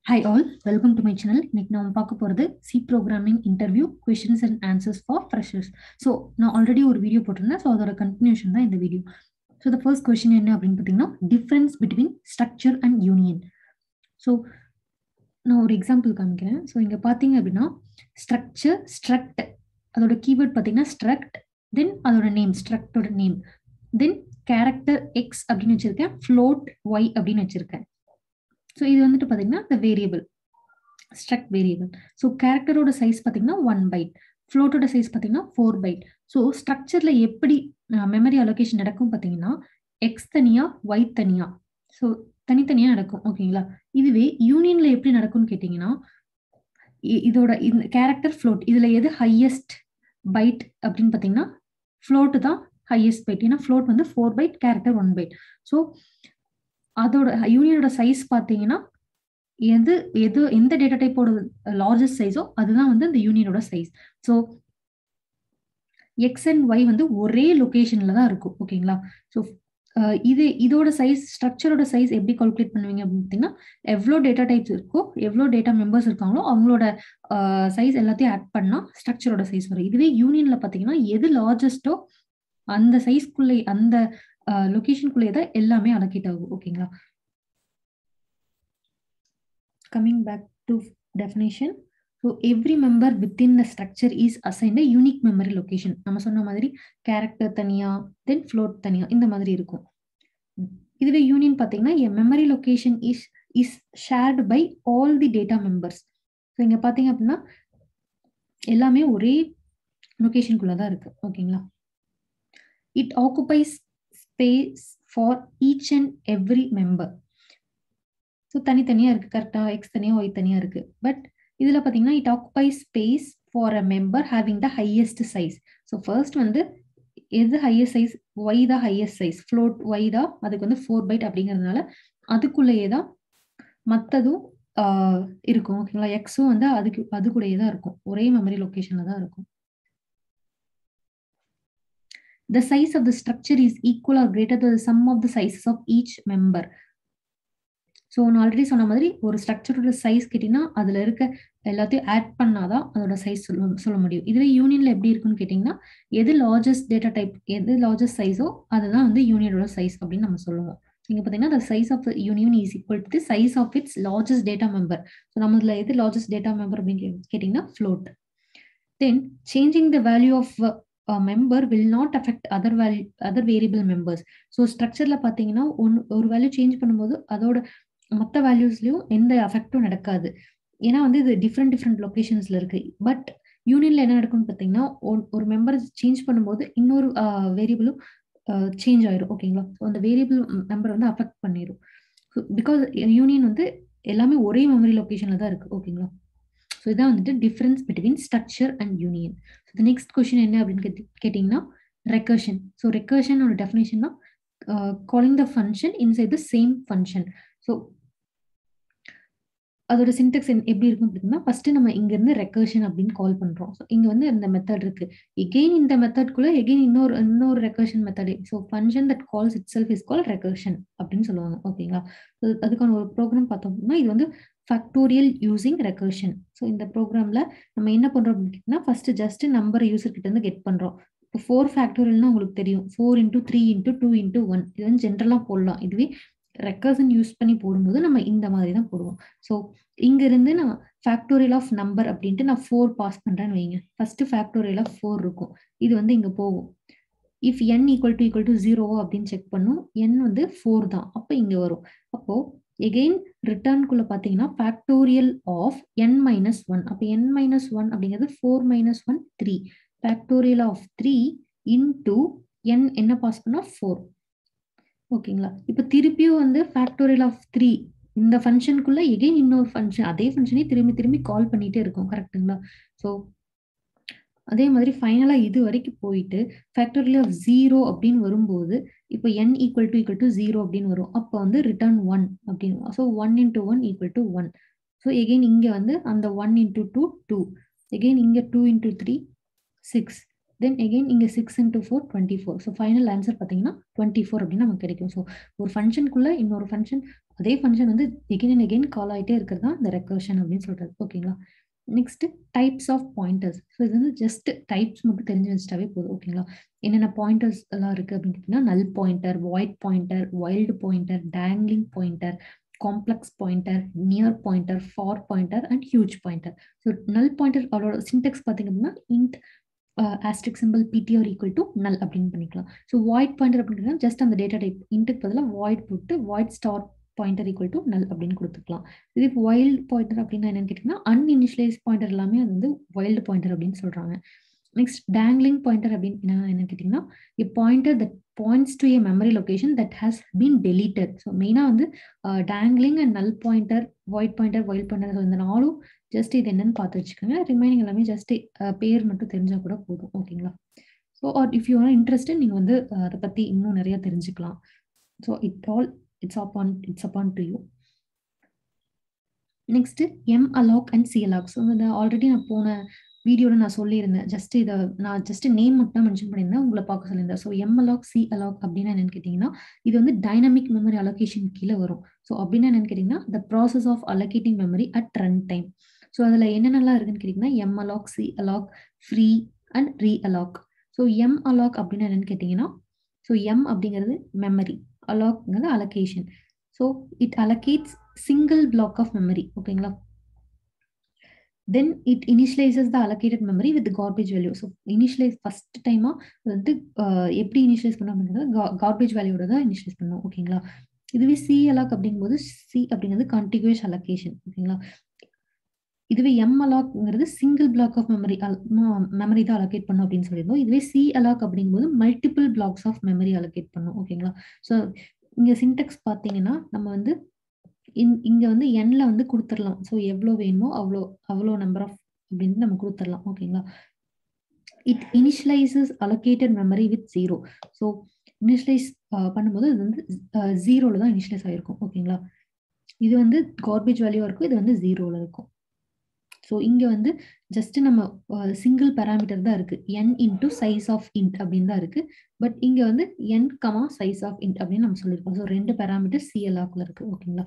Hi all, welcome to my channel. இன்னைக்கு நம்ம பார்க்க போகிறது C programming interview questions and answers for freshers. So நான் ஆல்ரெடி ஒரு வீடியோ போட்டிருந்தேன். ஸோ அதோட கண்டினியூஷன் தான் இந்த video. So the first question என்ன அப்படின்னு பார்த்தீங்கன்னா, difference between structure and union. So நான் ஒரு எக்ஸாம்பிள் காமிக்கிறேன். ஸோ இங்கே பார்த்தீங்க அப்படின்னா ஸ்ட்ரக்சர், ஸ்ட்ரக்ட், அதோட கீவேர்ட் பார்த்தீங்கன்னா ஸ்ட்ரக்ட், தென் அதோட நேம், ஸ்ட்ரக்டோட நேம், தென் கேரக்டர் எக்ஸ் அப்படின்னு வச்சிருக்கேன், ஃப்ளோட் ஒய் அப்படின்னு வச்சிருக்கேன். ஸோ இது வந்துட்டு பார்த்தீங்கன்னா இந்த வேரியபிள், ஸ்ட்ரக்ட் வேரியபிள். ஸோ கேரக்டரோட சைஸ் பார்த்தீங்கன்னா 1 பைட், ஃப்ளோட்டோட சைஸ் பார்த்தீங்கன்னா 4 பைட். ஸோ ஸ்ட்ரக்சரில் எப்படி மெமரி அலோகேஷன் நடக்கும் பார்த்தீங்கன்னா, எக்ஸ் தனியா, ஒய் தனியா, ஸோ தனித்தனியாக நடக்கும். ஓகேங்களா? இதுவே யூனியனில் எப்படி நடக்கும்னு கேட்டிங்கன்னா, இதோட இந்த கேரக்டர் ஃப்ளோட், இதில் எது ஹையஸ்ட் பைட் அப்படின்னு பார்த்தீங்கன்னா ஃப்ளோட்டு தான் ஹையஸ்ட் பைட். ஏன்னா ஃப்ளோட் வந்து 4 பைட், கேரக்டர் 1 பைட். ஸோ அதோட யூனியனோட சைஸ் பார்த்தீங்கன்னா எந்த டேட்டா டைப்போட லார்ஜஸ்ட் சைஸோ அதுதான் வந்து அந்த யூனியனோட size. So x and y வந்து ஒரே லொகேஷன்ல தான் இருக்கும். ஓகேங்களா? ஸோ இதோட சைஸ், ஸ்ட்ரக்சரோட சைஸ் எப்படி கால்குலேட் பண்ணுவீங்க அப்படின்னு பார்த்தீங்கன்னா, எவ்வளோ டேட்டா டைப்ஸ் இருக்கோ, எவ்வளோ டேட்டா மெம்பர்ஸ் இருக்காங்களோ அவங்களோட சைஸ் எல்லாத்தையும் ஆட் பண்ணா ஸ்ட்ரக்சரோட சைஸ் வரும். இதுவே யூனியன்ல பார்த்தீங்கன்னா எது லார்ஜஸ்டோ அந்த சைஸ்க்குள்ளே, அந்த லொகேஷனுக்குள்ளே தான் எல்லாமே அலோகேட் ஆகும். ஓகேங்களா? Coming back to definition, so every member within the structure is assigned a unique memory location. நம்ம சொன்ன மாதிரி கேரக்டர் தனியா, தென் ஃப்ளோட் தனியா, இந்த மாதிரி இருக்கும். இதுவே யூனியன் பார்த்தீங்கன்னா a memory location is shared by all the data members. So இங்க பார்த்தீங்க அப்படின்னா எல்லாமே ஒரே லொகேஷனுக்குள்ள தான் இருக்கு. ஓகேங்களா? It occupies space for each and every member. So தனித்தனியாக இருக்குது. கரெக்டாக எக்ஸ் தனியாக, ஒய் தனியாக இருக்குது. பட் இதில் பார்த்தீங்கன்னா it occupies space for a member having the highest size. So first வந்து எது ஹையஸ்ட் சைஸ்? ஒய் தான் ஹையஸ்ட் சைஸ், ஃப்ளோட் ஒய் தான், அதுக்கு வந்து 4 பைட் அப்படிங்கிறதுனால அதுக்குள்ளேயே தான் மற்றதும் இருக்கும். ஓகேங்களா? எக்ஸும் வந்து அது கூடயே தான் இருக்கும், ஒரே மெமரி லொக்கேஷனில் தான் இருக்கும். The size of the structure is equal or greater than the sum of the sizes of each member. So நான் ஆல்ரெடி சொன்ன மாதிரி ஒரு ஸ்ட்ரக்சரோட சைஸ் கேட்டிங்கன்னா அதில் இருக்க எல்லாத்தையும் ஆட் பண்ணாதான் அதோட சைஸ் சொல்ல முடியும். இதுவே யூனியனில் எப்படி இருக்குன்னு கேட்டிங்கன்னா, எது லார்ஜஸ்ட் டேட்டா டைப், எது லார்ஜஸ்ட் சைஸோ அதுதான் வந்து யூனியனோட சைஸ் அப்படின்னு நம்ம சொல்லுவோம். இங்கே பார்த்தீங்கன்னா the size of the union is equal to the size of its largest data member. So நம்ம இதில் எது லார்ஜஸ்ட் டேட்டா மெம்பர் அப்படின்னு கேட்டிங்கன்னா float. Then changing the value of member will not affect other variable members. So ஸ்ட்ரக்சரில் பார்த்தீங்கன்னா ஒரு value change பண்ணும்போது அதோட மற்ற வேல்யூஸ்லயும் எந்த அஃபெக்டும் நடக்காது. ஏன்னா வந்து இது டிஃப்ரெண்ட் லொகேஷன்ஸ்ல இருக்கு. பட் யூனியன்ல என்ன நடக்கும்னு பார்த்தீங்கன்னா, ஒரு மெம்பர் சேஞ்ச் பண்ணும்போது இன்னொரு வேரியபிளும் சேஞ்ச் ஆயிரும். ஓகேங்களா? ஸோ அந்த வேரியபிள் மெம்பர் வந்து அஃபெக்ட் பண்ணிடும். பிகாஸ் யூனியன் வந்து எல்லாமே ஒரே மெமரி லொகேஷன்ல தான் இருக்கு. ஓகேங்களா? ஸோ இதான் வந்துட்டு difference between structure and union. So next question என்ன அப்படின்னு கேட்டிங்கன்னா, ரெக்கர்ஷன். ஸோ ரெக்கர்ஷனோட டெஃபினேஷன் தான் calling the function inside the same function. So அதோட சின்டெக்ஸ் எப்படி இருக்கும் அப்படின்னா, ஃபர்ஸ்ட் நம்ம இங்க இருந்து ரெக்கர்ஷன் அப்படின்னு கால் பண்றோம். ஸோ இங்க வந்து இந்த மெத்தட் இருக்கு. எகெயின் இந்த மெத்தட்குள்ள எகெயின் இன்னொரு recursion method. So function that calls it self is call recursion அப்படின்னு சொல்லுவாங்க. ஓகேங்களா? அதுக்கான ஒரு ப்ரோக்ராம் பார்த்தோம் அப்படின்னா, இது வந்து ஃபேக்டோரியல் யூசிங் ரெக்கர்ஷன். ஸோ இந்த ப்ரோக்ராம்ல நம்ம என்ன பண்றோம் அப்படின்னா, ஃபர்ஸ்ட் ஜஸ்ட் நம்பர் யூசர் கிட்ட இருந்து கெட் பண்றோம். இப்போ 4 ஃபேக்டோரியல்னா உங்களுக்கு தெரியும், 4 × 3 × 2 × 1. இது வந்து ஜென்ரலா போடலாம். இதுவே ரெக்கர்ஷன் யூஸ் பண்ணி போடும்போது நம்ம இந்த மாதிரி தான் போடுவோம். ஸோ இங்க இருந்து நான் ஃபேக்டோரியல் ஆஃப் நம்பர் அப்படின்ட்டு நான் 4 பாஸ் பண்றேன்னு வைங்க. ஃபர்ஸ்ட் ஃபேக்டோரியல் ஆஃப் 4 இருக்கும். இது வந்து இங்க போகும். இஃப் n = 0 அப்படின்னு செக் பண்ணும். n வந்து 4 தான், அப்ப இங்க வரும். அப்போ எகெயின் ரிட்டர்னுக்குள்ள பாத்தீங்கன்னா ஃபேக்டோரியல் ஆஃப் n - 1. அப்ப n - 1 அப்படிங்கிறது 4 - 1 3. ஃபேக்டோரியல் ஆஃப் 3 இன்டூ n என்ன பாஸ் பண்ணா 4. ஓகேங்களா? இப்ப திருப்பியும் வந்து ஃபேக்டோரியல் ஆஃப் 3 இந்த ஃபங்க்ஷனுக்குள்ள எகெயின் இன்னொரு ஃபங்க்ஷன், அதே ஃபங்க்ஷனே திரும்பி கால் பண்ணிட்டே இருக்கும். கரெக்ட்டுங்களா? ஸோ அதே மாதிரி ஃபைனலா இது வரைக்கும் போயிட்டு ஃபேக்டோரியல் ஆஃப் 0 அப்படின்னு வரும்போது இப்போ n = 0 அப்படின்னு வரும். அப்போ வந்து ரிட்டர்ன் 1 அப்படின்னு. ஸோ 1 × 1 = 1. ஸோ எகெயின் இங்க வந்து அந்த 1 × 2 2, எகெயின் இங்க 2 × 3 6, தென் எகெயின் இங்கே 6 into 4 24. ஸோ ஃபைனல் ஆன்சர் பார்த்தீங்கன்னா 24 அப்படின்னு நமக்கு கிடைக்கும். ஸோ ஒரு ஃபங்க்ஷனுக்குள்ள இன்னொரு ஃபங்க்ஷன் அதே ஃபங்க்ஷன் வந்து எகெயின் அண்ட் எகெயின் கால் ஆகிட்டே இருக்கிறது தான் இந்த ரெக்கர்ஷன் அப்படின்னு சொல்றது. ஓகேங்களா? Next types of pointers. So இது வந்து ஜஸ்ட் டைப்ஸ் மட்டும் தெரிஞ்சு வச்சுட்டாவே போதும். ஓகேங்களா? என்னென்ன பாயிண்டர்ஸ் எல்லாம் இருக்கு அப்படின்னு கேட்டீங்கன்னா நல் pointer, void pointer, wild pointer, dangling pointer, complex pointer, near pointer, for pointer and huge pointer. So நல் பாயிண்டர் அதோட சின்டெக்ஸ் பார்த்தீங்க அப்படின்னா int asterisk symbol ptr equal to null அப்படின்னு பண்ணிக்கலாம். ஸோ வாய்ட் பாயிண்டர் அப்படின்னா ஜஸ்ட் அந்த டேட்டா டைப் இன்ட்டுக்கு பதிலாக void போட்டு void star pointer equal to நல் அப்படின்னு கொடுத்துக்கலாம். இது வைல்டு பாயிண்டர் அப்படின்னா என்னன்னு கேட்டீங்கன்னா அன்இனிஷியலைஸ் பாயிண்டர் எல்லாமே அது வந்து வைல்டு பாயிண்டர் அப்படின்னு சொல்றாங்க. நெக்ஸ்ட் டேங்லிங் பாயிண்டர் அப்படின்னு என்னன்னு கேட்டீங்கன்னா a pointer that points to a memory location that has been deleted. So மெயினாக வந்து dangling and null pointer, void pointer, wild pointer இந்த நாளும் ஜஸ்ட் இது என்னன்னு பார்த்து வச்சுக்கோங்க. ரிமைனிங் எல்லாமே ஜஸ்ட் பேர் மட்டும் தெரிஞ்சா கூட போதும். ஓகேங்களா? So or if you are interested நீங்கள் வந்து அதை பற்றி இன்னும் நிறைய தெரிஞ்சுக்கலாம். So it's upon to you. Next malloc and calloc. So இந்த ஆல்ரெடி நான் போன வீடியோவில் நான் சொல்லியிருந்தேன். ஜஸ்ட் இதை நான் ஜஸ்ட் நேம் மட்டும் மென்ஷன் பண்ணியிருந்தேன், உங்களை பார்க்க சொல்லியிருந்தேன். ஸோ malloc, calloc அப்படின்னா என்னன்னு கேட்டிங்கன்னா இது வந்து டைனமிக் மெமரி அலோகேஷன் கீழே வரும். ஸோ அப்படின்னா என்னன்னு கேட்டிங்கன்னா the process of allocating memory at run time. So அதில் என்னென்னலாம் இருக்குன்னு கேட்டிங்கன்னா malloc, calloc, free and realloc. So malloc அப்படின்னா என்னன்னு கேட்டிங்கன்னா ஸோ அப்படிங்கிறது மெமரி, allocங்கிறது allocation. So it allocates single block of memory. ஓகேங்களா? then it initializes the allocated memory with the garbage value. So initialize first time வந்து எப்படி initialise பண்ண அப்படிங்கிறது கார்பேஜ் வேல்யூட தான் இனிஷியலைஸ் பண்ணும். ஓகேங்களா? இதுவே calloc அப்படிங்கும்போது அப்படிங்கிறது கண்டினியூஸ் அலோகேஷன். ஓகேங்களா? இதுவே malloc single block of memory தான் அலோகேட் பண்ணும் அப்படின்னு சொல்லியிருந்தோம். இதுவே calloc அப்படிங்கும்போது multiple blocks of memory allocate பண்ணும். ஓகேங்களா? ஸோ இங்க சின்டெக்ஸ் பார்த்தீங்கன்னா நம்ம வந்து இங்க வந்து எண்ல வந்து கொடுத்துடலாம். ஸோ எவ்வளோ வேணுமோ அவ்வளோ நம்பர் ஆஃப் அப்படின்னு நம்ம கொடுத்துடலாம். ஓகேங்களா? It initializes allocated memory with 0. So initialize பண்ணும்போது அது வந்து 0ல தான் இனிஷியலைஸ் ஆகிருக்கும். ஓகேங்களா? இது வந்து கார்பேஜ் வேல்யூவாக இருக்கும், இது வந்து 0ல இருக்கும். ஸோ இங்கே வந்து ஜஸ்ட் நம்ம சிங்கிள் பேராமீட்டர் தான் இருக்கு, n into size of int அப்படின்னு தான் இருக்கு. பட் இங்கே வந்து n, சைஸ் ஆஃப் இன்ட் அப்படின்னு நம்ம சொல்லியிருக்கோம். ஸோ 2 பேராமீட்டர் calocல இருக்கு. ஓகேங்களா?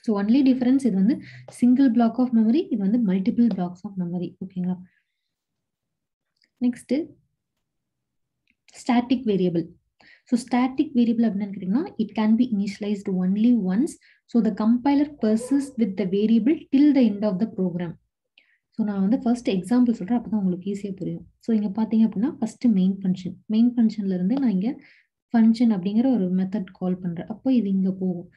ஸோ ஒன்லி டிஃபரன்ஸ் இது வந்து சிங்கிள் பிளாக் ஆஃப் மெமரி, இது வந்து மல்டிபிள் பிளாக்ஸ் ஆஃப் மெமரி. ஓகேங்களா? Next static variable. So static variable அப்படின்னு கேட்டிங்கன்னா it can be initialized only once. So the compiler persist with the variable till the end of the program. So நான் வந்து first example சொல்கிறேன், அப்போ தான் உங்களுக்கு ஈஸியாக புரியும். ஸோ இங்கே பார்த்தீங்க அப்படின்னா ஃபர்ஸ்ட் மெயின் ஃபங்க்ஷன்லேருந்து நான் இங்கே ஃபங்க்ஷன் அப்படிங்கிற ஒரு மெத்தட் கால் பண்ணுறேன். அப்போ இது இங்கே போகும்.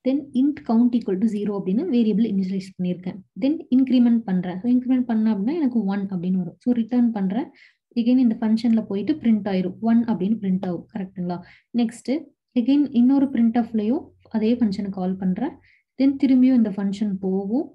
தென் int count equal to 0 அப்படின்னு வேரியபிள் இனிஷியலைஸ் பண்ணியிருக்கேன். தென் இன்க்ரிமெண்ட் பண்ணுறேன். ஸோ இன்க்ரிமெண்ட் பண்ண அப்படின்னா எனக்கு 1 அப்படின்னு வரும். ஸோ ரிட்டர்ன் பண்ணுறேன். எகெயின் இந்த ஃபங்க்ஷனில் போயிட்டு பிரிண்ட் ஆயிரும், 1 அப்படின்னு பிரிண்ட் ஆகும். கரெக்டுங்களா? நெக்ஸ்ட் எகெயின் இன்னொரு பிரிண்ட் ஆஃப்லையும் அதே ஃபங்க்ஷனை கால் பண்ணுறேன். தென் திரும்பியும் இந்த ஃபங்க்ஷன் போகும்.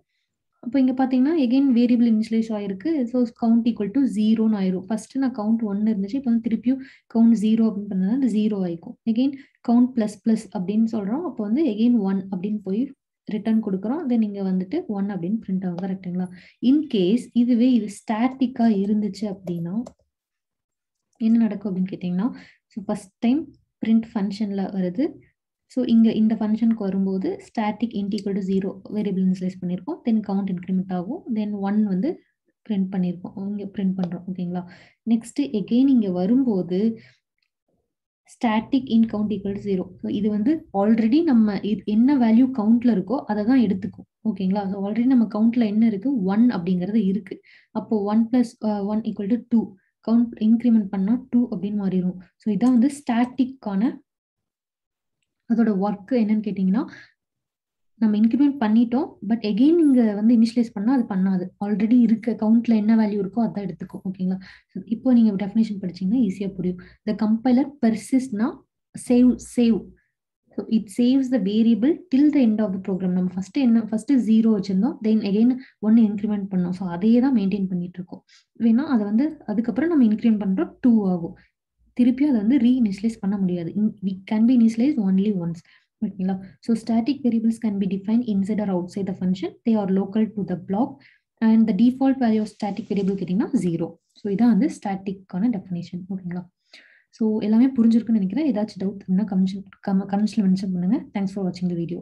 அப்போ இங்கே பார்த்தீங்கன்னா எகெயின் வேரியபிள் இனிஷியலைஸ் ஆயிருக்கு. ஸோ கவுண்ட் ஈக்குவல் டு 0ன்னு ஆயிரும். ஃபர்ஸ்ட் நான் கவுண்ட் 1 இருந்துச்சு, இப்போ வந்து திருப்பியும் கவுண்ட் 0 அப்படின்னு பண்ணா அந்த 0 ஆயிக்கும். எகெயின் கவுண்ட் ப்ளஸ் அப்படின்னு சொல்கிறோம். அப்போ வந்து எகெயின் 1 அப்படின்னு போய் ரிட்டர்ன் கொடுக்குறோம். தென் இங்கே வந்துட்டு 1 அப்படின்னு பிரிண்ட் ஆகும். கரெக்டுங்களா? இன்கேஸ் இதுவே இது ஸ்டாட்டிக்காக இருந்துச்சு அப்படின்னா என்ன நடக்கும் அப்படின்னு கேட்டிங்கன்னா ஸோ ஃபர்ஸ்ட் டைம் பிரிண்ட் ஃபங்க்ஷனில் வருது. ஸோ இங்கே இந்த ஃபங்க்ஷனுக்கு வரும்போது static int equal to 0 variable initialize பண்ணியிருக்கோம். தென் கவுண்ட் இன்க்ரிமெண்ட் ஆகும். தென் 1 வந்து பிரிண்ட் பண்ணியிருக்கோம், இங்கே பிரிண்ட் பண்ணுறோம். ஓகேங்களா? நெக்ஸ்ட் எகெயின் இங்கே வரும்போது static in count equal to 0. So இது வந்து ஆல்ரெடி நம்ம என்ன வேல்யூ கவுண்ட்ல இருக்கோ அதை தான் எடுத்துக்கும். ஓகேங்களா? ஸோ ஆல்ரெடி நம்ம கவுண்ட்ல என்ன இருக்கு, 1 அப்படிங்கிறது இருக்கு. அப்போ 1 + 1 ஈக்குவல் டு 2. கவுண்ட் இன்க்ரிமெண்ட் பண்ணா 2 அப்படின்னு மாறிடும். ஸோ இதான் வந்து ஸ்டாட்டிக்கான அதோட ஒர்க் என்னன்னு கேட்டிங்கன்னா நம்ம இன்க்ரிமெண்ட் பண்ணிட்டோம், பட் எகெயின் இங்கே வந்து இனிஷியலைஸ் பண்ணால் அது பண்ணாது. ஆல்ரெடி இருக்க கவுண்ட்ல என்ன வேல்யூ இருக்கோ அதான் எடுத்துக்கும். ஓகேங்களா? இப்போ நீங்கள் டெஃபினேஷன் படிச்சீங்கன்னா ஈஸியாக புரியும். த கம்பைலர் பெர்சிஸ்ட்னா save. So it saves the variable till the end of the program. நம்ம ஃபர்ஸ்ட் 0 வச்சிருந்தோம், தென் எகெயின் 1 இன்க்ரிமெண்ட் பண்ணோம். ஸோ அதையே தான் மெயின்டைன் பண்ணிட்டு இருக்கோம். வேணா அதை வந்து அதுக்கப்புறம் நம்ம இன்க்ரிமெண்ட் பண்ணுறோம், 2 ஆகும். திருப்பியும் அதை வந்து ரீஇனிஷியலைஸ் பண்ண முடியாது. It can be initialize only once. ஓகேங்களா? So static variables can be define inside or outside the function. They are local to the block. And the default value of static variable கேட்டிங்கன்னா 0. So இதான் வந்து ஸ்டாட்டிக்கான definition. ஓகேங்களா? So எல்லாமே புரிஞ்சிருக்குன்னு நினைக்கிறேன். ஏதாச்சும் doubt அப்படின்னா கமெண்ட்ஸில் மென்ஷன் பண்ணுங்கள். தேங்க்ஸ் ஃபார் வாட்சிங் த வீடியோ.